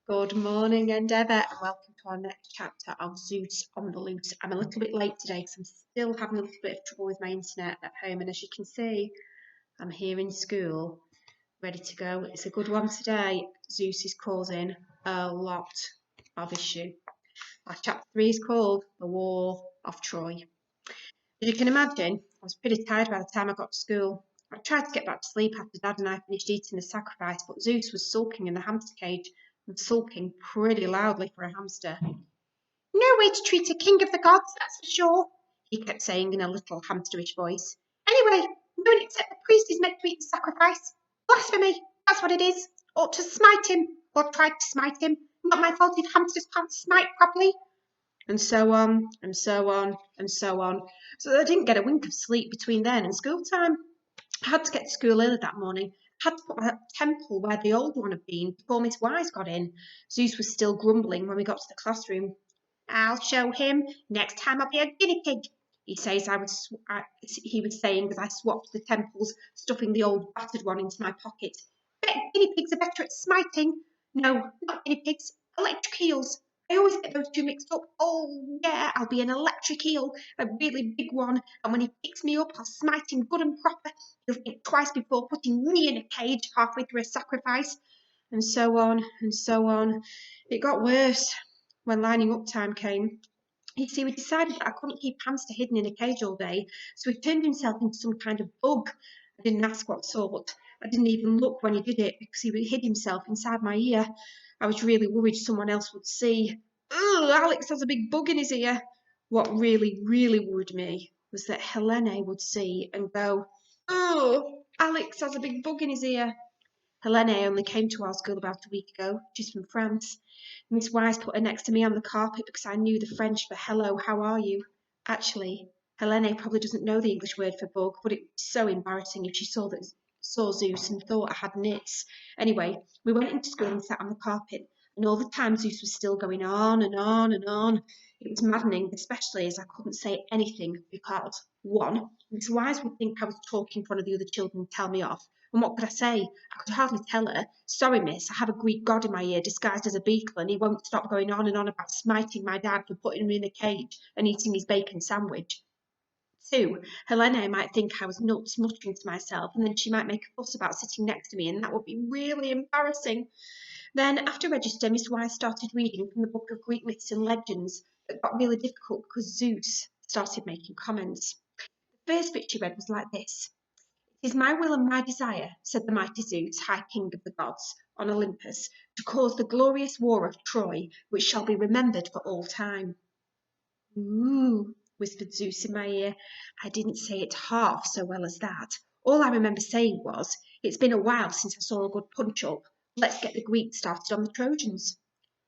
Good morning, Endeavour, and welcome to our next chapter of Zeus on the Loose. I'm a little bit late today because I'm still having a little bit of trouble with my internet at home, and as you can see, I'm here in school, ready to go. It's a good one today. Zeus is causing a lot of issue. Our chapter 3 is called The War of Troy. As you can imagine, I was pretty tired by the time I got to school. I tried to get back to sleep after Dad and I finished eating the sacrifice, but Zeus was sulking in the hamster cage and sulking pretty loudly for a hamster. No way to treat a king of the gods, that's for sure, he kept saying in a little hamsterish voice. Anyway, no one except the priest is meant to eat the sacrifice. Blasphemy, that's what it is. Ought to smite him, or tried to smite him. Not my fault if hamsters can't smite properly. And so on, and so on, and so on. So I didn't get a wink of sleep between then and school time. I had to get to school early that morning. I had to put my temple where the old one had been before Miss Wise got in. Zeus was still grumbling when we got to the classroom. I'll show him. Next time I'll be a guinea pig, he he was saying as I swapped the temples, stuffing the old battered one into my pocket. Bet guinea pigs are better at smiting. No, not guinea pigs. Electric eels. I always get those two mixed up. Oh, yeah, I'll be an electric eel, a really big one, and when he picks me up, I'll smite him good and proper. He'll think twice before putting me in a cage halfway through a sacrifice. And so on, and so on. It got worse when lining up time came. You see, we decided that I couldn't keep Hamster hidden in a cage all day, so he turned himself into some kind of bug. I didn't ask what sort. I didn't even look when he did it because he hid himself inside my ear. I was really worried someone else would see. Ugh, Alex has a big bug in his ear. What really, really worried me was that Helene would see and go, oh, Alex has a big bug in his ear. Helene only came to our school about a week ago. She's from France. Miss Wise put her next to me on the carpet because I knew the French for hello, how are you? Actually, Helene probably doesn't know the English word for bug, but it was so embarrassing if she saw Zeus and thought I had nits. Anyway, we went into school and sat on the carpet, and all the time Zeus was still going on and on and on. It was maddening, especially as I couldn't say anything because, one, Miss Wise would think I was talking to one of the other children and tell me off. And what could I say? I could hardly tell her. Sorry, miss, I have a Greek god in my ear disguised as a beetle, and he won't stop going on and on about smiting my dad for putting him in a cage and eating his bacon sandwich. Two, Helena might think I was nuts, muttering to myself, and then she might make a fuss about sitting next to me, and that would be really embarrassing. Then, after register, Miss Wise started reading from the book of Greek myths and legends that got really difficult because Zeus started making comments. The first bit she read was like this. It is my will and my desire, said the mighty Zeus, high king of the gods, on Olympus, to cause the glorious war of Troy, which shall be remembered for all time. Ooh, whispered Zeus in my ear. I didn't say it half so well as that. All I remember saying was, it's been a while since I saw a good punch-up. Let's get the Greeks started on the Trojans.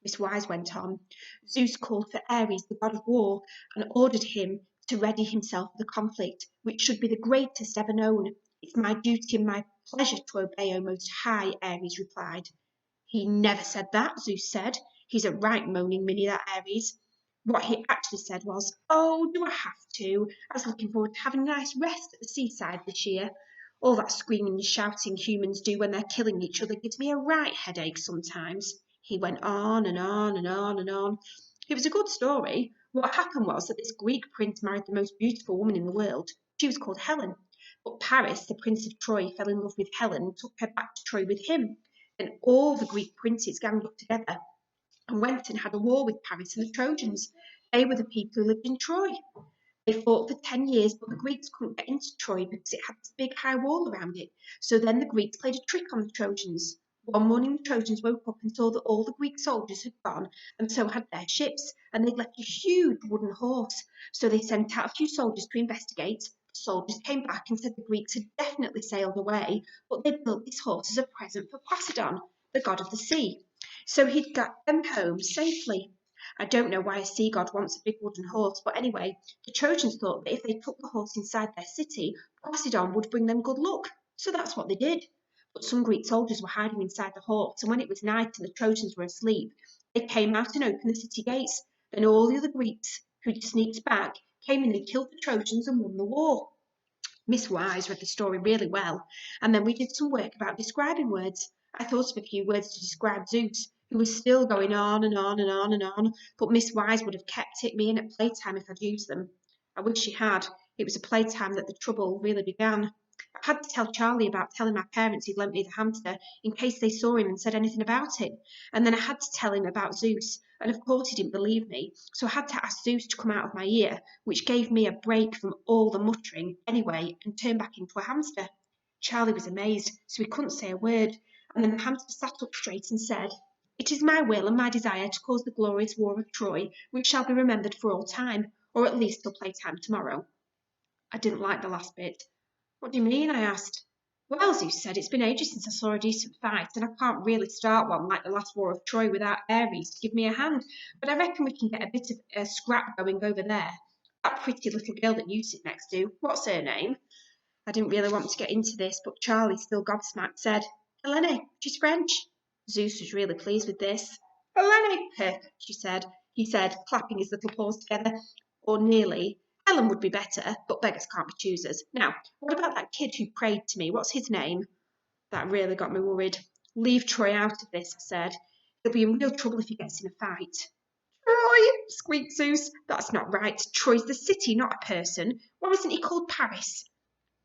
Miss Wise went on. Zeus called for Ares, the god of war, and ordered him to ready himself for the conflict, which should be the greatest ever known. It's my duty and my pleasure to obey, O Most High, Ares replied. He never said that, Zeus said. He's a right moaning Minnie, that Ares. What he actually said was, oh, do I have to? I was looking forward to having a nice rest at the seaside this year. All that screaming and shouting humans do when they're killing each other gives me a right headache sometimes. He went on and on and on and on. It was a good story. What happened was that this Greek prince married the most beautiful woman in the world. She was called Helen. But Paris, the prince of Troy, fell in love with Helen and took her back to Troy with him. Then all the Greek princes ganged up together and went and had a war with Paris and the Trojans. They were the people who lived in Troy. They fought for 10 years, but the Greeks couldn't get into Troy because it had this big high wall around it. So then the Greeks played a trick on the Trojans. One morning the Trojans woke up and saw that all the Greek soldiers had gone, and so had their ships, and they'd left a huge wooden horse. So they sent out a few soldiers to investigate. The soldiers came back and said the Greeks had definitely sailed away, but they'd built this horse as a present for Poseidon, the god of the sea. So he'd got them home safely. I don't know why a sea god wants a big wooden horse, but anyway, the Trojans thought that if they took the horse inside their city, Poseidon would bring them good luck. So that's what they did. But some Greek soldiers were hiding inside the horse, and when it was night and the Trojans were asleep, they came out and opened the city gates. Then all the other Greeks who'd sneaked back came in and killed the Trojans and won the war. Miss Wise read the story really well, and then we did some work about describing words. I thought of a few words to describe Zeus. He was still going on and on and on and on, but Miss Wise would have kept me in at playtime if I'd used them. I wish she had. It was a playtime that the trouble really began. I had to tell Charlie about telling my parents he'd lent me the hamster in case they saw him and said anything about it. And then I had to tell him about Zeus, and of course he didn't believe me, so I had to ask Zeus to come out of my ear, which gave me a break from all the muttering anyway and turn back into a hamster. Charlie was amazed, so he couldn't say a word, and then the hamster sat up straight and said, "It is my will and my desire to cause the glorious war of Troy, which shall be remembered for all time, or at least till playtime tomorrow." I didn't like the last bit. "What do you mean?" I asked. "Well," Zeus said, "it's been ages since I saw a decent fight, and I can't really start one like the last war of Troy without Ares to give me a hand, but I reckon we can get a bit of a scrap going over there. That pretty little girl that you sit next to, what's her name?" I didn't really want to get into this, but Charlie, still gobsmacked, said, "Eleni, she's French." Zeus was really pleased with this. "Eleni, perfect," he said, clapping his little paws together, or nearly. "Helen would be better, but beggars can't be choosers. Now, what about that kid who prayed to me? What's his name?" That really got me worried. "Leave Troy out of this," I said. "He'll be in real trouble if he gets in a fight." "Troy," squeaked Zeus. "That's not right. Troy's the city, not a person. Why isn't he called Paris?"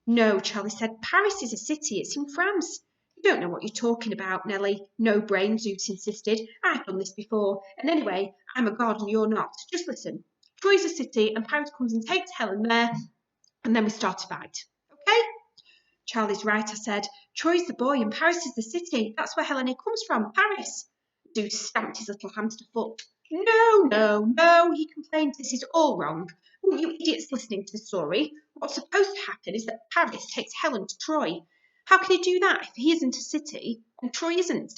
"No," Charlie said. "Paris is a city. It's in France." "You don't know what you're talking about, Nelly. No brain," Zeus insisted. "I've done this before. And anyway, I'm a god and you're not. Just listen. Troy's a city and Paris comes and takes Helen there, and then we start a fight. Okay?" "Charlie's right," I said. "Troy's the boy and Paris is the city. That's where Helena comes from, Paris." Zeus stamped his little hamster foot. "No, no, no," he complained. "This is all wrong. Weren't you idiots listening to the story? What's supposed to happen is that Paris takes Helen to Troy. How can he do that if he isn't a city and Troy isn't?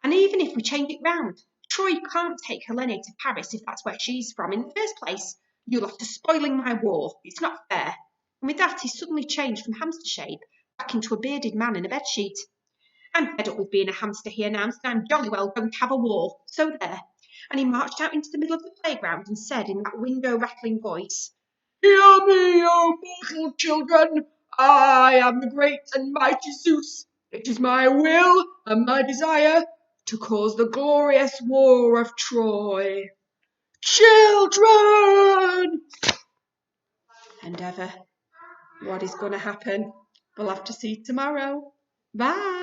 And even if we change it round, Troy can't take Helena to Paris if that's where she's from in the first place. You'll have to spoiling my war. It's not fair." And with that, he suddenly changed from hamster shape back into a bearded man in a bedsheet. "I'm fed up with being a hamster," he announced, "and I'm jolly well going to have a war. So there." And he marched out into the middle of the playground and said in that window-rattling voice, "Hear me, O mortal children! I am the great and mighty Zeus. It is my will and my desire to cause the glorious war of Troy. Children!" And ever, what is going to happen? We'll have to see tomorrow. Bye.